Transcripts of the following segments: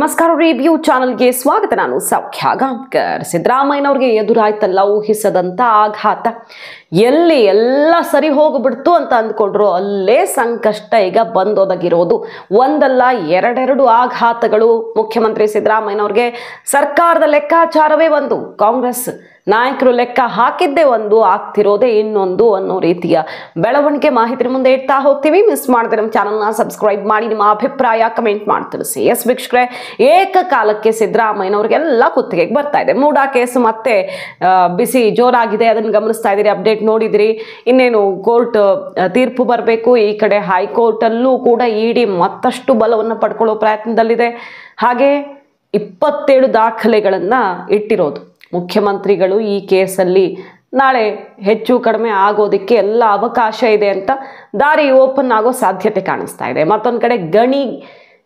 ನಮಸ್ಕಾರ ರಿವ್ಯೂ ಚಾನೆಲ್ಗೆ ಸ್ವಾಗತ. ನಾನು ಸೌಖ್ಯ ಗಾಂವ್ಕರ್. ಸಿದ್ದರಾಮಯ್ಯನವ್ರಿಗೆ ಎದುರಾಯ್ತಲ್ಲ ಊಹಿಸದಂತ ಆಘಾತ. ಎಲ್ಲಿ ಎಲ್ಲ ಸರಿ ಹೋಗ್ಬಿಡ್ತು ಅಂತ ಅಂದ್ಕೊಂಡ್ರು ಅಲ್ಲೇ ಸಂಕಷ್ಟ ಈಗ ಬಂದೊದಗಿರೋದು. ಒಂದಲ್ಲ ಎರಡೆರಡು ಆಘಾತಗಳು ಮುಖ್ಯಮಂತ್ರಿ ಸಿದ್ದರಾಮಯ್ಯನವ್ರಿಗೆ. ಸರ್ಕಾರದ ಲೆಕ್ಕಾಚಾರವೇ ಒಂದು, ಕಾಂಗ್ರೆಸ್ ನಾಯಕರು ಲೆಕ್ಕ ಹಾಕಿದ್ದೇ ಒಂದು, ಆಗ್ತಿರೋದೇ ಇನ್ನೊಂದು ಅನ್ನೋ ರೀತಿಯ ಬೆಳವಣಿಗೆ ಮಾಹಿತಿ ಮುಂದೆ ಇಡ್ತಾ ಹೋಗ್ತೀವಿ. ಮಿಸ್ ಮಾಡಿದ್ರೆ ನಮ್ಮ ಚಾನಲ್ನ ಸಬ್ಸ್ಕ್ರೈಬ್ ಮಾಡಿ, ನಿಮ್ಮ ಅಭಿಪ್ರಾಯ ಕಮೆಂಟ್ ಮಾಡಿ ತಿಳಿಸಿ. ಎಸ್ ವೀಕ್ಷಕರೇ, ಏಕಕಾಲಕ್ಕೆ ಸಿದ್ದರಾಮಯ್ಯನವ್ರಿಗೆಲ್ಲ ಕುತ್ತಿಗೆಗೆ ಬರ್ತಾ ಇದೆ. ಮೂಡಾ ಕೇಸು ಮತ್ತೆ ಬಿಸಿ ಜೋರಾಗಿದೆ, ಅದನ್ನು ಗಮನಿಸ್ತಾ ಇದ್ದೀರಿ, ಅಪ್ಡೇಟ್ ನೋಡಿದಿರಿ. ಇನ್ನೇನು ಕೋರ್ಟ್ ತೀರ್ಪು ಬರಬೇಕು. ಈ ಕಡೆ ಹೈಕೋರ್ಟಲ್ಲೂ ಕೂಡ ಇಡಿ ಮತ್ತಷ್ಟು ಬಲವನ್ನು ಪಡ್ಕೊಳ್ಳೋ ಪ್ರಯತ್ನದಲ್ಲಿದೆ. ಹಾಗೆ 27 ದಾಖಲೆಗಳನ್ನು ಇಟ್ಟಿರೋದು ಮುಖ್ಯಮಂತ್ರಿಗಳು. ಈ ಕೇಸಲ್ಲಿ ನಾಳೆ ಹೆಚ್ಚು ಕಡಿಮೆ ಆಗೋದಕ್ಕೆ ಎಲ್ಲ ಅವಕಾಶ ಇದೆ ಅಂತ ದಾರಿ ಓಪನ್ ಆಗೋ ಸಾಧ್ಯತೆ ಕಾಣಿಸ್ತಾ ಇದೆ. ಮತ್ತೊಂದು ಕಡೆ ಗಣಿ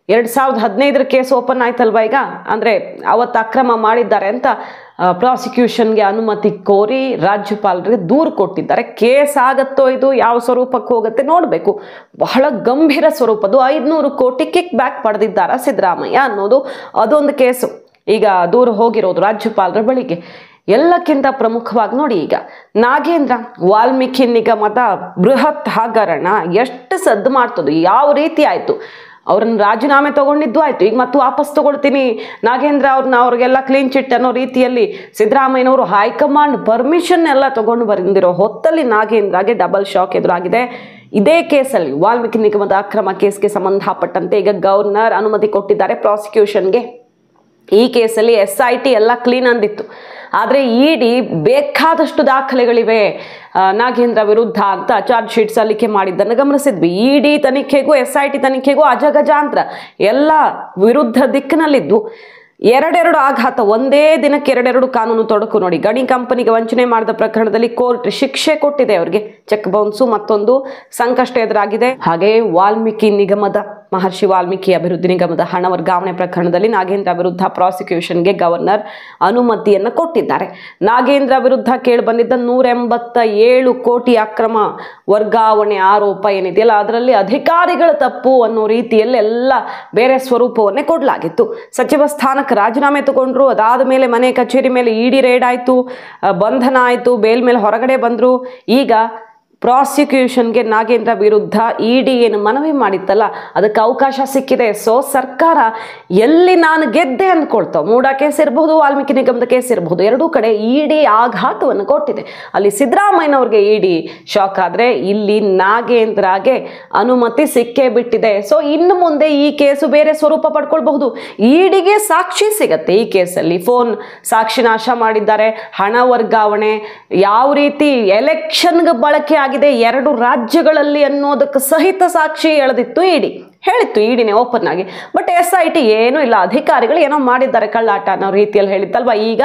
2015 ಕೇಸ್ ಓಪನ್ ಆಯ್ತಲ್ವ ಈಗ, ಅಂದರೆ ಅವತ್ತು ಅಕ್ರಮ ಮಾಡಿದ್ದಾರೆ ಅಂತ ಪ್ರಾಸಿಕ್ಯೂಷನ್ಗೆ ಅನುಮತಿ ಕೋರಿ ರಾಜ್ಯಪಾಲರಿಗೆ ದೂರು ಕೊಟ್ಟಿದ್ದಾರೆ. ಕೇಸ್ ಆಗತ್ತೋ ಇದು, ಯಾವ ಸ್ವರೂಪಕ್ಕೆ ಹೋಗುತ್ತೆ ನೋಡಬೇಕು. ಬಹಳ ಗಂಭೀರ ಸ್ವರೂಪದ್ದು. 500 ಕೋಟಿ ಕಿಕ್ ಬ್ಯಾಕ್ ಪಡೆದಿದ್ದಾರೆ ಸಿದ್ದರಾಮಯ್ಯ ಅನ್ನೋದು ಅದೊಂದು ಕೇಸು. ಈಗ ದೂರ ಹೋಗಿರೋದು ರಾಜ್ಯಪಾಲರ ಬಳಿಗೆ. ಎಲ್ಲಕ್ಕಿಂತ ಪ್ರಮುಖವಾಗಿ ನೋಡಿ, ಈಗ ನಾಗೇಂದ್ರ ವಾಲ್ಮೀಕಿ ನಿಗಮದ ಬೃಹತ್ ಹಗರಣ ಎಷ್ಟು ಸದ್ದು ಮಾಡ್ತದೆ, ಯಾವ ರೀತಿ ಆಯಿತು. ಅವ್ರನ್ನ ರಾಜೀನಾಮೆ ತಗೊಂಡಿದ್ದು ಆಯಿತು, ಈಗ ಮತ್ತೆ ವಾಪಸ್ ತಗೊಳ್ತೀನಿ ನಾಗೇಂದ್ರ ಅವ್ರಿಗೆಲ್ಲ ಕ್ಲೀನ್ ಚಿಟ್ ಅನ್ನೋ ರೀತಿಯಲ್ಲಿ ಸಿದ್ದರಾಮಯ್ಯನವರು ಹೈಕಮಾಂಡ್ ಪರ್ಮಿಷನ್ ಎಲ್ಲ ತಗೊಂಡು ಬಂದಿರೋ ಹೊತ್ತಲ್ಲಿ ನಾಗೇಂದ್ರಗೆ ಡಬಲ್ ಶಾಕ್ ಎದುರಾಗಿದೆ. ಇದೇ ಕೇಸಲ್ಲಿ ವಾಲ್ಮೀಕಿ ನಿಗಮದ ಅಕ್ರಮ ಕೇಸ್ಗೆ ಸಂಬಂಧಪಟ್ಟಂತೆ ಈಗ ಗವರ್ನರ್ ಅನುಮತಿ ಕೊಟ್ಟಿದ್ದಾರೆ ಪ್ರಾಸಿಕ್ಯೂಷನ್ಗೆ. ಈ ಕೇಸಲ್ಲಿ SIT ಎಲ್ಲ ಕ್ಲೀನ್ ಅಂದಿತ್ತು, ಆದರೆ ಇಡಿ ಬೇಕಾದಷ್ಟು ದಾಖಲೆಗಳಿವೆ ನಾಗೇಂದ್ರ ವಿರುದ್ಧ ಅಂತ ಚಾರ್ಜ್ ಶೀಟ್ ಸಲ್ಲಿಕೆ ಮಾಡಿದ್ದನ್ನು ಗಮನಿಸಿದ್ವಿ. ಇಡಿ ತನಿಖೆಗೂ SIT ತನಿಖೆಗೂ ಅಜಗಜಾಂತರ, ಎಲ್ಲ ವಿರುದ್ಧ ದಿಕ್ಕಿನಲ್ಲಿದ್ದು. ಎರಡೆರಡು ಆಘಾತ, ಒಂದೇ ದಿನಕ್ಕೆ ಎರಡೆರಡು ಕಾನೂನು ತೊಡಕು. ನೋಡಿ, ಗಣಿ ಕಂಪನಿಗೆ ವಂಚನೆ ಮಾಡಿದ ಪ್ರಕರಣದಲ್ಲಿ ಕೋರ್ಟ್ ಶಿಕ್ಷೆ ಕೊಟ್ಟಿದೆ ಅವರಿಗೆ, ಚೆಕ್ ಬೌನ್ಸು, ಮತ್ತೊಂದು ಸಂಕಷ್ಟ ಎದುರಾಗಿದೆ. ಹಾಗೆ ವಾಲ್ಮೀಕಿ ನಿಗಮದ, ಮಹರ್ಷಿ ವಾಲ್ಮೀಕಿ ಅಭಿವೃದ್ಧಿ ನಿಗಮದ ಹಣ ವರ್ಗಾವಣೆ ಪ್ರಕರಣದಲ್ಲಿ ನಾಗೇಂದ್ರ ವಿರುದ್ಧ ಪ್ರಾಸಿಕ್ಯೂಷನ್ಗೆ ಗವರ್ನರ್ ಅನುಮತಿಯನ್ನು ಕೊಟ್ಟಿದ್ದಾರೆ. ನಾಗೇಂದ್ರ ವಿರುದ್ಧ ಕೇಳಿಬಂದಿದ್ದ 187 ಕೋಟಿ ಅಕ್ರಮ ವರ್ಗಾವಣೆ ಆರೋಪ ಏನಿದೆಯಲ್ಲ, ಅದರಲ್ಲಿ ಅಧಿಕಾರಿಗಳ ತಪ್ಪು ಅನ್ನೋ ರೀತಿಯಲ್ಲಿ ಎಲ್ಲ ಬೇರೆ ಸ್ವರೂಪವನ್ನೇ ಕೊಡಲಾಗಿತ್ತು. ಸಚಿವ ಸ್ಥಾನಕ್ಕೆ ರಾಜೀನಾಮೆ ತಗೊಂಡ್ರು, ಅದಾದ ಮೇಲೆ ಮನೆ ಕಚೇರಿ ಮೇಲೆ ಇಡಿ ರೇಡ್ ಆಯಿತು, ಬಂಧನ ಆಯಿತು, ಬೇಲ್ ಮೇಲೆ ಹೊರಗಡೆ ಬಂದರು. ಈಗ ಪ್ರಾಸಿಕ್ಯೂಷನ್ಗೆ ನಾಗೇಂದ್ರ ವಿರುದ್ಧ ಇಡಿ ಏನು ಮನವಿ ಮಾಡಿತ್ತಲ್ಲ, ಅದಕ್ಕೆ ಅವಕಾಶ ಸಿಕ್ಕಿದೆ. ಸೊ ಸರ್ಕಾರ ಎಲ್ಲಿ ನಾನು ಗೆದ್ದೆ ಅಂದ್ಕೊಳ್ತಾವೆ, ಮೂಡಾ ಕೇಸ್ ಇರಬಹುದು, ವಾಲ್ಮೀಕಿ ನಿಗಮದ ಕೇಸ್ ಇರಬಹುದು, ಎರಡೂ ಕಡೆ ಇಡಿ ಆಘಾತವನ್ನು ಕೊಟ್ಟಿದೆ. ಅಲ್ಲಿ ಸಿದ್ದರಾಮಯ್ಯನವ್ರಿಗೆ ಇಡಿ ಶಾಕ್ ಆದರೆ ಇಲ್ಲಿ ನಾಗೇಂದ್ರಗೆ ಅನುಮತಿ ಸಿಕ್ಕೇ ಬಿಟ್ಟಿದೆ. ಸೊ ಇನ್ನು ಮುಂದೆ ಈ ಕೇಸು ಬೇರೆ ಸ್ವರೂಪ ಪಡ್ಕೊಳ್ಬಹುದು. ಇಡಿಗೆ ಸಾಕ್ಷಿ ಸಿಗತ್ತೆ ಈ ಕೇಸಲ್ಲಿ. ಫೋನ್ ಸಾಕ್ಷಿ ನಾಶ ಮಾಡಿದ್ದಾರೆ, ಹಣ ವರ್ಗಾವಣೆ ಯಾವ ರೀತಿ ಎಲೆಕ್ಷನ್ಗೆ ಬಳಕೆ ಆಗಿದೆ 2 ರಾಜ್ಯಗಳಲ್ಲಿ ಅನ್ನೋದಕ್ಕೆ ಸಹಿತ ಸಾಕ್ಷಿ ಎಳೆದಿತ್ತು ಇಡಿ, ಹೇಳಿತ್ತು ಇಡಿನೇ ಓಪನ್ ಆಗಿ. ಬಟ್ SIT ಏನೂ ಇಲ್ಲ, ಅಧಿಕಾರಿಗಳು ಏನೋ ಮಾಡಿದ್ದಾರೆ ಕಳ್ಳಾಟ ಅನ್ನೋ ರೀತಿಯಲ್ಲಿ ಹೇಳಿತ್ತಲ್ವ. ಈಗ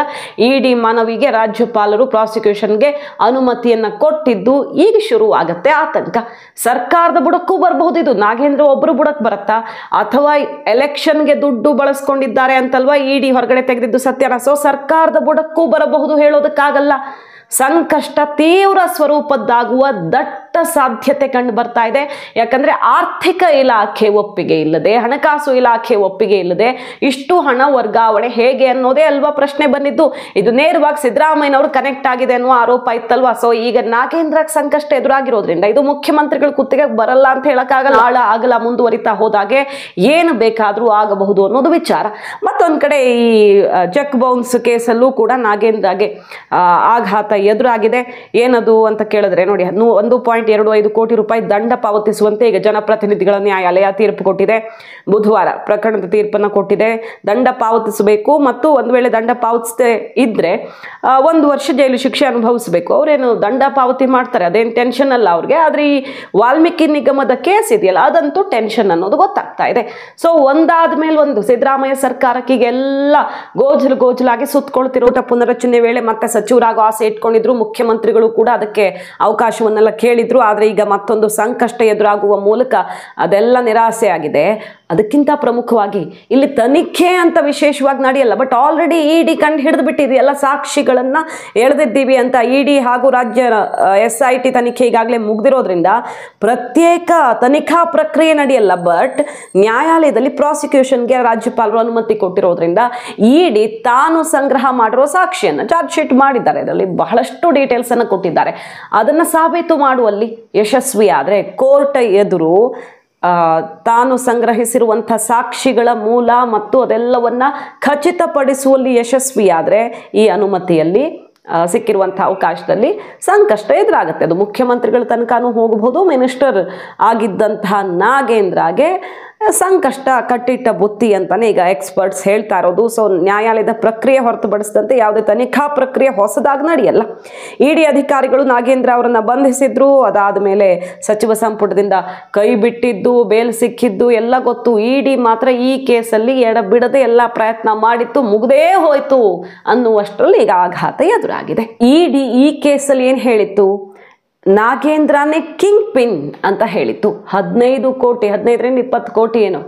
ಇಡಿ ಮನವಿಗೆ ರಾಜ್ಯಪಾಲರು ಪ್ರಾಸಿಕ್ಯೂಷನ್ಗೆ ಅನುಮತಿಯನ್ನು ಕೊಟ್ಟಿದ್ದು ಈಗ ಶುರು ಆಗತ್ತೆ ಆತಂಕ. ಸರ್ಕಾರದ ಬುಡಕ್ಕೂ ಬರಬಹುದು ಇದು. ನಾಗೇಂದ್ರ ಒಬ್ಬರು ಬುಡಕ್ಕೆ ಬರುತ್ತಾ, ಅಥವಾ ಎಲೆಕ್ಷನ್ಗೆ ದುಡ್ಡು ಬಳಸ್ಕೊಂಡಿದ್ದಾರೆ ಅಂತಲ್ವ ಇಡಿ ಹೊರಗಡೆ ತೆಗೆದಿದ್ದು ಸತ್ಯನ. ಸೊ ಸರ್ಕಾರದ ಬುಡಕ್ಕೂ ಬರಬಹುದು, ಹೇಳೋದಕ್ಕಾಗಲ್ಲ. ಸಂಕಷ್ಟ ತೀವ್ರ ಸ್ವರೂಪದ್ದಾಗುವ ದಟ್ಟ ಸಾಧ್ಯತೆ ಕಂಡು ಬರ್ತಾ ಇದೆ. ಯಾಕಂದ್ರೆ ಆರ್ಥಿಕ ಇಲಾಖೆ ಒಪ್ಪಿಗೆ ಇಲ್ಲದೆ, ಹಣಕಾಸು ಇಲಾಖೆ ಒಪ್ಪಿಗೆ ಇಲ್ಲದೆ ಇಷ್ಟು ಹಣ ವರ್ಗಾವಣೆ ಹೇಗೆ ಅನ್ನೋದೇ ಅಲ್ವಾ ಪ್ರಶ್ನೆ ಬಂದಿದ್ದು. ಇದು ನೇರವಾಗಿ ಸಿದ್ದರಾಮಯ್ಯನವರು ಕನೆಕ್ಟ್ ಆಗಿದೆ ಅನ್ನುವ ಆರೋಪ ಇತ್ತಲ್ವಾ. ಸೊ ಈಗ ನಾಗೇಂದ್ರಕ್ಕೆ ಸಂಕಷ್ಟ ಎದುರಾಗಿರೋದ್ರಿಂದ ಇದು ಮುಖ್ಯಮಂತ್ರಿಗಳ ಕುತ್ತಿಗೆ ಬರಲ್ಲ ಅಂತ ಹೇಳಕ್ಕಾಗಲ್ಲ. ಆಳ ಆಗಲ ಮುಂದುವರಿತಾ ಹೋದಾಗೆ ಏನು ಬೇಕಾದ್ರೂ ಆಗಬಹುದು ಅನ್ನೋದು ವಿಚಾರ. ಮತ್ತೊಂದು ಕಡೆ ಈ ಚೆಕ್ ಬೌನ್ಸ್ ಕೇಸಲ್ಲೂ ಕೂಡ ನಾಗೇಂದ್ರಗೆ ಆಘಾತ ಎದುರಾಗಿದೆ. ಏನದು ಅಂತ ಕೇಳಿದ್ರೆ ನೋಡಿ, 1.25 ಕೋಟಿ ರೂಪಾಯಿ ದಂಡ ಪಾವತಿಸುವಂತೆ ಈಗ ಜನಪ್ರತಿನಿಧಿಗಳ ನ್ಯಾಯಾಲಯ ತೀರ್ಪು ಕೊಟ್ಟಿದೆ. ಬುಧವಾರ ಪ್ರಕರಣದ ತೀರ್ಪನ್ನು ಕೊಟ್ಟಿದೆ. ದಂಡ ಪಾವತಿಸಬೇಕು, ಮತ್ತು ಒಂದು ವೇಳೆ ದಂಡ ಪಾವತಿಸದೇ ಇದ್ರೆ 1 ವರ್ಷ ಜೈಲು ಶಿಕ್ಷೆ ಅನುಭವಿಸಬೇಕು. ಅವರೇನು ದಂಡ ಪಾವತಿ ಮಾಡ್ತಾರೆ, ಅದೇನು ಟೆನ್ಷನ್ ಅಲ್ಲ ಅವ್ರಿಗೆ. ಆದರೆ ಈ ವಾಲ್ಮೀಕಿ ನಿಗಮದ ಕೇಸ್ ಇದೆಯಲ್ಲ, ಅದಂತೂ ಟೆನ್ಷನ್ ಅನ್ನೋದು ಗೊತ್ತಾಗ್ತಾ ಇದೆ. ಸೊ ಒಂದಾದ ಮೇಲೆ ಒಂದು ಸಿದ್ದರಾಮಯ್ಯ ಸರ್ಕಾರಕ್ಕೆ ಈಗೆಲ್ಲ ಗೋಜಲಾಗಿ ಸುತ್ತಕೊಳ್ತಿರೋ ಪುನರಚನೆ ವೇಳೆ ಮತ್ತೆ ಸಚಿವರಾಗೋ ಆಸೆ ಇಟ್ಕೊಂಡಿದ್ರು. ಮುಖ್ಯಮಂತ್ರಿಗಳು ಕೂಡ ಅದಕ್ಕೆ ಅವಕಾಶವನ್ನೆಲ್ಲ ಕೇಳಿದ್ರು. ಆದರೆ ಈಗ ಮತ್ತೊಂದು ಸಂಕಷ್ಟ ಎದುರಾಗುವ ಮೂಲಕ ಅದೆಲ್ಲ ನಿರಾಸೆ ಆಗಿದೆ. ಅದಕ್ಕಿಂತ ಪ್ರಮುಖವಾಗಿ ಇಲ್ಲಿ ತನಿಖೆ ಅಂತ ವಿಶೇಷವಾಗಿ ನಡೆಯಲ್ಲ, ಬಟ್ ಆಲ್ರೆಡಿ ಇಡಿ ಕಂಡು ಹಿಡಿದು ಬಿಟ್ಟಿದೆ, ಎಲ್ಲ ಸಾಕ್ಷಿಗಳನ್ನು ಎಳೆದಿದ್ದೀವಿ ಅಂತ ಇಡಿ ಹಾಗೂ ರಾಜ್ಯ SIT ತನಿಖೆ ಈಗಾಗಲೇ ಮುಗ್ದಿರೋದ್ರಿಂದ ಪ್ರತ್ಯೇಕ ತನಿಖಾ ಪ್ರಕ್ರಿಯೆ ನಡೆಯಲ್ಲ. ಬಟ್ ನ್ಯಾಯಾಲಯದಲ್ಲಿ ಪ್ರಾಸಿಕ್ಯೂಷನ್ಗೆ ರಾಜ್ಯಪಾಲರು ಅನುಮತಿ ಕೊಟ್ಟಿರೋದ್ರಿಂದ ಇಡಿ ತಾನು ಸಂಗ್ರಹ ಮಾಡಿರೋ ಸಾಕ್ಷಿಯನ್ನು ಚಾರ್ಜ್ ಶೀಟ್ ಮಾಡಿದ್ದಾರೆ. ಅದರಲ್ಲಿ ಬಹಳಷ್ಟು ಡೀಟೇಲ್ಸ್ ಅನ್ನು ಕೊಟ್ಟಿದ್ದಾರೆ. ಅದನ್ನು ಸಾಬೀತು ಮಾಡುವಲ್ಲಿ ಯಶಸ್ವಿ ಆದರೆ ಕೋರ್ಟ್ ಎದುರು ತಾನು ಸಂಗ್ರಹಿಸಿರುವಂಥ ಸಾಕ್ಷಿಗಳ ಮೂಲ ಮತ್ತು ಅದೆಲ್ಲವನ್ನ ಖಚಿತಪಡಿಸುವಲ್ಲಿ ಯಶಸ್ವಿಯಾದರೆ ಈ ಅನುಮತಿಯಲ್ಲಿ ಸಿಕ್ಕಿರುವಂಥ ಅವಕಾಶದಲ್ಲಿ ಸಂಕಷ್ಟ ಎದುರಾಗುತ್ತೆ. ಅದು ಮುಖ್ಯಮಂತ್ರಿಗಳ ತನಕನೂ ಹೋಗಬಹುದು. ಮಿನಿಸ್ಟರ್ ಆಗಿದ್ದಂತಹ ನಾಗೇಂದ್ರಗೆ ಸಂಕಷ್ಟ ಕಟ್ಟಿಟ್ಟ ಬುತ್ತಿ ಅಂತಾನೆ ಈಗ ಎಕ್ಸ್ಪರ್ಟ್ಸ್ ಹೇಳ್ತಾ ಇರೋದು. ಸೊ ನ್ಯಾಯಾಲಯದ ಪ್ರಕ್ರಿಯೆ ಹೊರತುಪಡಿಸಿದಂತೆ ಯಾವುದೇ ತನಿಖಾ ಪ್ರಕ್ರಿಯೆ ಹೊಸದಾಗಿ ನಡೆಯಲ್ಲ. ಇಡಿ ಅಧಿಕಾರಿಗಳು ನಾಗೇಂದ್ರ ಅವರನ್ನ ಬಂಧಿಸಿದ್ರು, ಅದಾದ ಮೇಲೆ ಸಚಿವ ಸಂಪುಟದಿಂದ ಕೈ ಬಿಟ್ಟಿದ್ದು, ಬೇಲ್ ಸಿಕ್ಕಿದ್ದು ಎಲ್ಲ ಗೊತ್ತು. ಇಡಿ ಮಾತ್ರ ಈ ಕೇಸಲ್ಲಿ ಎಡಬಿಡದೆ ಎಲ್ಲ ಪ್ರಯತ್ನ ಮಾಡಿತ್ತು, ಮುಗ್ದೇ ಹೋಯ್ತು ಅನ್ನುವಷ್ಟರಲ್ಲಿ ಈಗ ಆಘಾತ ಎದುರಾಗಿದೆ. ಇಡಿ ಈ ಕೇಸಲ್ಲಿ ಏನು ಹೇಳಿತ್ತು? ನಾಗೇಂದ್ರನೇ ಕಿಂಗ್ ಪಿನ್ ಅಂತ ಹೇಳಿತ್ತು. 15 ಕೋಟಿ 15ರಿಂದ 20 ಕೋಟಿ ಏನು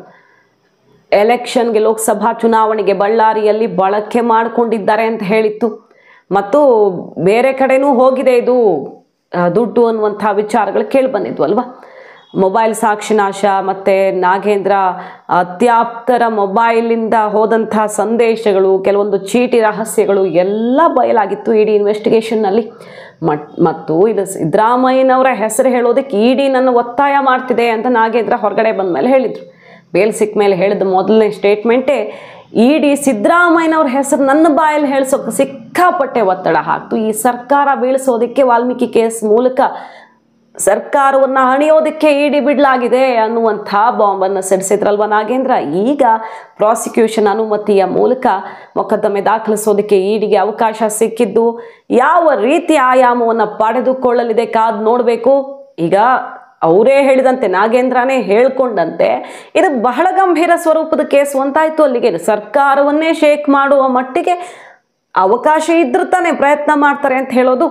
ಎಲೆಕ್ಷನ್ಗೆ, ಲೋಕಸಭಾ ಚುನಾವಣೆಗೆ ಬಳ್ಳಾರಿಯಲ್ಲಿ ಬಳಕೆ ಮಾಡಿಕೊಂಡಿದ್ದಾರೆ ಅಂತ ಹೇಳಿತ್ತು. ಮತ್ತು ಬೇರೆ ಕಡೆನೂ ಹೋಗಿದೆ ಇದು ದುಡ್ಡು ಅನ್ನುವಂಥ ವಿಚಾರಗಳು ಕೇಳಿ ಬಂದಿದ್ವು ಅಲ್ವಾ. ಮೊಬೈಲ್ ಸಾಕ್ಷಿನಾಶ ಮತ್ತು ನಾಗೇಂದ್ರ ಅತ್ಯಾಪ್ತರ ಮೊಬೈಲಿಂದ ಹೋದಂಥ ಸಂದೇಶಗಳು, ಕೆಲವೊಂದು ಚೀಟಿ ರಹಸ್ಯಗಳು ಎಲ್ಲ ಬಯಲಾಗಿತ್ತು ಇಡಿ ಇನ್ವೆಸ್ಟಿಗೇಷನ್ನಲ್ಲಿ. ಮತ್ತು ಇದು ಸಿದ್ದರಾಮಯ್ಯನವರ ಹೆಸರು ಹೇಳೋದಕ್ಕೆ ಇಡಿ ನನ್ನ ಒತ್ತಾಯ ಮಾಡ್ತಿದೆ ಅಂತ ನಾಗೇಂದ್ರ ಹೊರಗಡೆ ಬಂದ ಮೇಲೆ ಹೇಳಿದರು. ಬೇಲ್ ಸಿಕ್ಕ ಮೇಲೆ ಹೇಳಿದ ಮೊದಲನೇ ಸ್ಟೇಟ್ಮೆಂಟೇ ಇಡಿ ಸಿದ್ದರಾಮಯ್ಯನವ್ರ ಹೆಸರು ನನ್ನ ಬಾಯಲ್ಲಿ ಹೇಳಿಸೋಕೆ ಸಿಕ್ಕಾಪಟ್ಟೆ ಒತ್ತಡ ಹಾಕ್ತು. ಈ ಸರ್ಕಾರ ಬೀಳಿಸೋದಕ್ಕೆ ವಾಲ್ಮೀಕಿ ಕೇಸ್ ಮೂಲಕ ಸರ್ಕಾರವನ್ನು ಹಣಿಯೋದಕ್ಕೆ ಇಡಿ ಬಿಡಲಾಗಿದೆ ಅನ್ನುವಂಥ ಬಾಂಬನ್ನು ಸಿಡಿಸಿದ್ರಲ್ವ ನಾಗೇಂದ್ರ. ಈಗ ಪ್ರಾಸಿಕ್ಯೂಷನ್ ಅನುಮತಿಯ ಮೂಲಕ ಮೊಕದ್ದಮೆ ದಾಖಲಿಸೋದಕ್ಕೆ ಇಡಿಗೆ ಅವಕಾಶ ಸಿಕ್ಕಿದ್ದು ಯಾವ ರೀತಿ ಆಯಾಮವನ್ನು ಪಡೆದುಕೊಳ್ಳಲಿದೆ ಕಾದು ನೋಡಬೇಕು. ಈಗ ಅವರೇ ಹೇಳಿದಂತೆ, ನಾಗೇಂದ್ರನೇ ಹೇಳ್ಕೊಂಡಂತೆ ಇದು ಬಹಳ ಗಂಭೀರ ಸ್ವರೂಪದ ಕೇಸು ಅಂತಾಯ್ತು. ಅಲ್ಲಿಗೆ ಸರ್ಕಾರವನ್ನೇ ಶೇಕ್ ಮಾಡುವ ಮಟ್ಟಿಗೆ ಅವಕಾಶ ಇದ್ರೂ ತಾನೇ ಪ್ರಯತ್ನ ಮಾಡ್ತಾರೆ ಅಂತ ಹೇಳೋದು.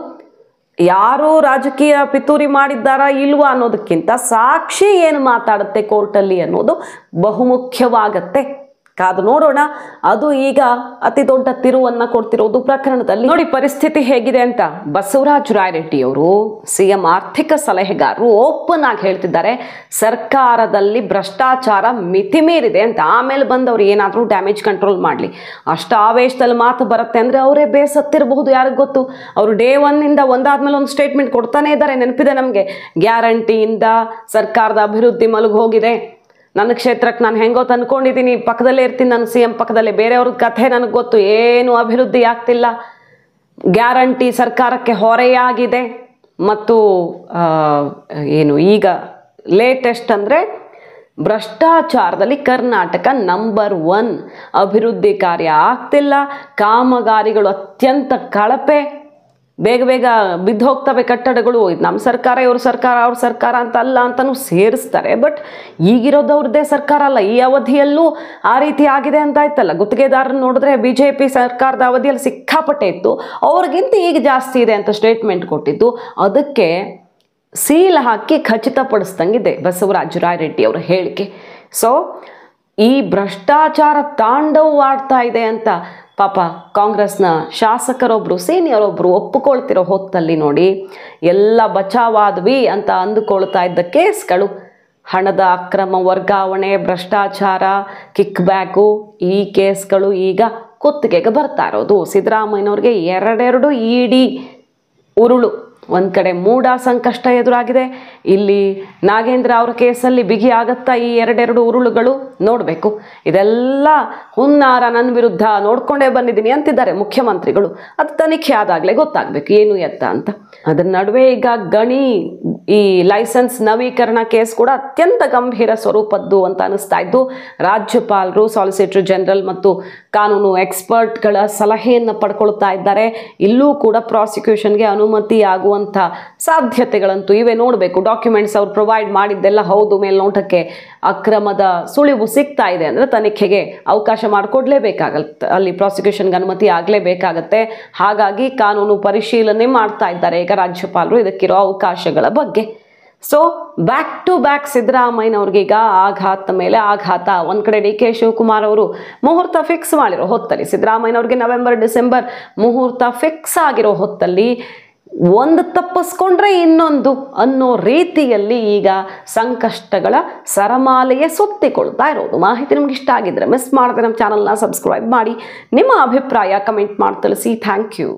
ಯಾರು ರಾಜಕೀಯ ಪಿತೂರಿ ಮಾಡಿದ್ದಾರಾ ಇಲ್ವಾ ಅನ್ನೋದಕ್ಕಿಂತ ಸಾಕ್ಷಿ ಏನು ಮಾತಾಡುತ್ತೆ ಕೋರ್ಟಲ್ಲಿ ಅನ್ನೋದು ಬಹುಮುಖ್ಯವಾಗತ್ತೆ. ಕಾದು ನೋಡೋಣ. ಅದು ಈಗ ಅತಿ ದೊಡ್ಡ ತಿರುವನ್ನು ಕೊಡ್ತಿರೋದು ಪ್ರಕರಣದಲ್ಲಿ. ನೋಡಿ ಪರಿಸ್ಥಿತಿ ಹೇಗಿದೆ ಅಂತ. ಬಸವರಾಜ ರಾಯರೆಡ್ಡಿ ಅವರು CM ಆರ್ಥಿಕ ಸಲಹೆಗಾರರು ಓಪನ್ ಆಗಿ ಹೇಳ್ತಿದ್ದಾರೆ, ಸರ್ಕಾರದಲ್ಲಿ ಭ್ರಷ್ಟಾಚಾರ ಮಿತಿ ಮೀರಿದೆ ಅಂತ. ಆಮೇಲೆ ಬಂದವ್ರು ಏನಾದರೂ ಡ್ಯಾಮೇಜ್ ಕಂಟ್ರೋಲ್ ಮಾಡಲಿ, ಅಷ್ಟು ಆವೇಶದಲ್ಲಿ ಮಾತು ಬರುತ್ತೆ ಅಂದರೆ ಅವರೇ ಬೇಸತ್ತಿರಬಹುದು, ಯಾರಿಗೆ ಗೊತ್ತು. ಅವರು ಡೇ 1 ಒಂದಾದ್ಮೇಲೆ ಒಂದು ಸ್ಟೇಟ್ಮೆಂಟ್ ಕೊಡ್ತಾನೆ ಇದ್ದಾರೆ. ನೆನಪಿದೆ ನಮಗೆ, ಗ್ಯಾರಂಟಿಯಿಂದ ಸರ್ಕಾರದ ಅಭಿವೃದ್ಧಿ ಮಲಗಿ ಹೋಗಿದೆ, ನನ್ನ ಕ್ಷೇತ್ರಕ್ಕೆ ನಾನು ಹೆಂಗೋ ತಂದ್ಕೊಂಡಿದ್ದೀನಿ, ಪಕ್ಕದಲ್ಲೇ ಇರ್ತೀನಿ ನಾನು CM ಪಕ್ಕದಲ್ಲೇ, ಬೇರೆಯವ್ರ ಕಥೆ ನನಗೆ ಗೊತ್ತು, ಏನು ಅಭಿವೃದ್ಧಿ ಆಗ್ತಿಲ್ಲ, ಗ್ಯಾರಂಟಿ ಸರ್ಕಾರಕ್ಕೆ ಹೊರೆಯಾಗಿದೆ. ಮತ್ತು ಏನು ಈಗ ಲೇಟೆಸ್ಟ್ ಅಂದರೆ ಭ್ರಷ್ಟಾಚಾರದಲ್ಲಿ ಕರ್ನಾಟಕ ನಂಬರ್ 1, ಅಭಿವೃದ್ಧಿ ಕಾರ್ಯ ಆಗ್ತಿಲ್ಲ, ಕಾಮಗಾರಿಗಳು ಅತ್ಯಂತ ಕಳಪೆ, ಬೇಗ ಬೇಗ ಬಿದ್ದು ಹೋಗ್ತವೆ ಕಟ್ಟಡಗಳು. ಇದು ನಮ್ಮ ಸರ್ಕಾರ, ಇವ್ರ ಸರ್ಕಾರ, ಅವ್ರ ಸರ್ಕಾರ ಅಂತ ಅಲ್ಲ ಅಂತಲೂ ಸೇರಿಸ್ತಾರೆ. ಬಟ್ ಈಗಿರೋದವ್ರದ್ದೇ ಸರ್ಕಾರ ಅಲ್ಲ, ಈ ಅವಧಿಯಲ್ಲೂ ಆ ರೀತಿ ಆಗಿದೆ ಅಂತ ಆಯ್ತಲ್ಲ. ಗುತ್ತಿಗೆದಾರರು ನೋಡಿದ್ರೆ BJP ಸರ್ಕಾರದ ಅವಧಿಯಲ್ಲಿ ಸಿಕ್ಕಾಪಟ್ಟೆ ಇತ್ತು, ಅವ್ರಿಗಿಂತ ಈಗ ಜಾಸ್ತಿ ಇದೆ ಅಂತ ಸ್ಟೇಟ್ಮೆಂಟ್ ಕೊಟ್ಟಿದ್ದು. ಅದಕ್ಕೆ ಸೀಲ್ ಹಾಕಿ ಖಚಿತಪಡಿಸ್ದಂಗಿದೆ ಬಸವರಾಜ ರಾಯರೆಡ್ಡಿ ಅವರ ಹೇಳಿಕೆ. ಸೊ ಈ ಭ್ರಷ್ಟಾಚಾರ ತಾಂಡವವಾಡ್ತಾ ಇದೆ ಅಂತ ಪಾಪ ಕಾಂಗ್ರೆಸ್ನ ಶಾಸಕರೊಬ್ಬರು, ಸೀನಿಯರ್ ಒಬ್ಬರು ಒಪ್ಪಿಕೊಳ್ತಿರೋ ಹೊತ್ತಲ್ಲಿ ನೋಡಿ ಎಲ್ಲ ಬಚಾವಾದ್ವಿ ಅಂತ ಅಂದುಕೊಳ್ತಾ ಇದ್ದ ಕೇಸ್ಗಳು, ಹಣದ ಅಕ್ರಮ ವರ್ಗಾವಣೆ, ಭ್ರಷ್ಟಾಚಾರ, ಕಿಕ್ ಬ್ಯಾಕು, ಈ ಕೇಸ್ಗಳು ಈಗ ಕುತ್ತಿಗೆಗೆ ಬರ್ತಾ ಇರೋದು. ಸಿದ್ದರಾಮಯ್ಯನವ್ರಿಗೆ ಎರಡೆರಡು ಇಡಿ ಉರುಳು. ಒಂದು ಕಡೆ ಮೂಡ ಸಂಕಷ್ಟ ಎದುರಾಗಿದೆ, ಇಲ್ಲಿ ನಾಗೇಂದ್ರ ಅವರ ಕೇಸಲ್ಲಿ ಬಿಗಿ ಆಗತ್ತಾ ಈ ಎರಡೆರಡು ಉರುಳುಗಳು ನೋಡಬೇಕು. ಇದೆಲ್ಲ ಹುನ್ನಾರ, ನನ್ನ ವಿರುದ್ಧ ನೋಡ್ಕೊಂಡೇ ಬಂದಿದ್ದೀನಿ ಅಂತಿದ್ದಾರೆ ಮುಖ್ಯಮಂತ್ರಿಗಳು. ಅದು ತನಿಖೆ ಆದಾಗಲೇ ಗೊತ್ತಾಗಬೇಕು ಏನು ಎತ್ತ ಅಂತ. ಅದರ ನಡುವೆ ಈಗ ಗಣಿ ಈ ಲೈಸೆನ್ಸ್ ನವೀಕರಣ ಕೇಸ್ ಕೂಡ ಅತ್ಯಂತ ಗಂಭೀರ ಸ್ವರೂಪದ್ದು ಅಂತ ಅನಿಸ್ತಾ ಇದ್ದು, ರಾಜ್ಯಪಾಲರು, ಸಾಲಿಸಿಟರ್ ಜನರಲ್ ಮತ್ತು ಕಾನೂನು ಎಕ್ಸ್ಪರ್ಟ್ಗಳ ಸಲಹೆಯನ್ನು ಪಡ್ಕೊಳ್ತಾ ಇದ್ದಾರೆ. ಇಲ್ಲೂ ಕೂಡ ಪ್ರಾಸಿಕ್ಯೂಷನ್ಗೆ ಅನುಮತಿ ಆಗುವಂಥ ಸಾಧ್ಯತೆಗಳಂತೂ ಇವೆ. ನೋಡಬೇಕು, ಡಾಕ್ಯುಮೆಂಟ್ಸ್ ಅವ್ರು ಪ್ರೊವೈಡ್ ಮಾಡಿದ್ದೆಲ್ಲ ಹೌದು, ಮೇಲ್ನೋಟಕ್ಕೆ ಅಕ್ರಮದ ಸುಳಿವು ಸಿಗ್ತಾ ಇದೆ ಅಂದರೆ ತನಿಖೆಗೆ ಅವಕಾಶ ಮಾಡಿಕೊಡ್ಲೇಬೇಕಾಗತ್ತೆ, ಅಲ್ಲಿ ಪ್ರಾಸಿಕ್ಯೂಷನ್ಗೆ ಅನುಮತಿ ಆಗಲೇಬೇಕಾಗತ್ತೆ. ಹಾಗಾಗಿ ಕಾನೂನು ಪರಿಶೀಲನೆ ಮಾಡ್ತಾ ಇದ್ದಾರೆ ಈಗ ರಾಜ್ಯಪಾಲರು ಇದಕ್ಕಿರೋ ಅವಕಾಶಗಳ ಬಗ್ಗೆ. ಸೊ ಬ್ಯಾಕ್ ಟು ಬ್ಯಾಕ್ ಸಿದ್ದರಾಮಯ್ಯನವ್ರಿಗೆ ಈಗ ಆಘಾತ ಮೇಲೆ ಆಘಾತ. ಒಂದು ಕಡೆ ಡಿ ಕೆ ಶಿವಕುಮಾರ್ ಅವರು ಮುಹೂರ್ತ ಫಿಕ್ಸ್ ಮಾಡಿರೋ ಹೊತ್ತಲ್ಲಿ, ಸಿದ್ದರಾಮಯ್ಯನವ್ರಿಗೆ ನವೆಂಬರ್ ಡಿಸೆಂಬರ್ ಮುಹೂರ್ತ ಫಿಕ್ಸ್ ಆಗಿರೋ ಹೊತ್ತಲ್ಲಿ ಒಂದು ತಪ್ಪಿಸ್ಕೊಂಡ್ರೆ ಇನ್ನೊಂದು ಅನ್ನೋ ರೀತಿಯಲ್ಲಿ ಈಗ ಸಂಕಷ್ಟಗಳ ಸರಮಾಲೆಯೇ ಸುತ್ತಿಕೊಳ್ತಾ ಇರೋದು. ಮಾಹಿತಿ ನಿಮ್ಗೆ ಇಷ್ಟ ಆಗಿದ್ರೆ ಮಿಸ್ ಮಾಡದೆ ನಮ್ಮ ಚಾನಲ್ನ ಸಬ್ಸ್ಕ್ರೈಬ್ ಮಾಡಿ, ನಿಮ್ಮ ಅಭಿಪ್ರಾಯ ಕಮೆಂಟ್ ಮಾಡಿ ತಿಳಿಸಿ. Thank you.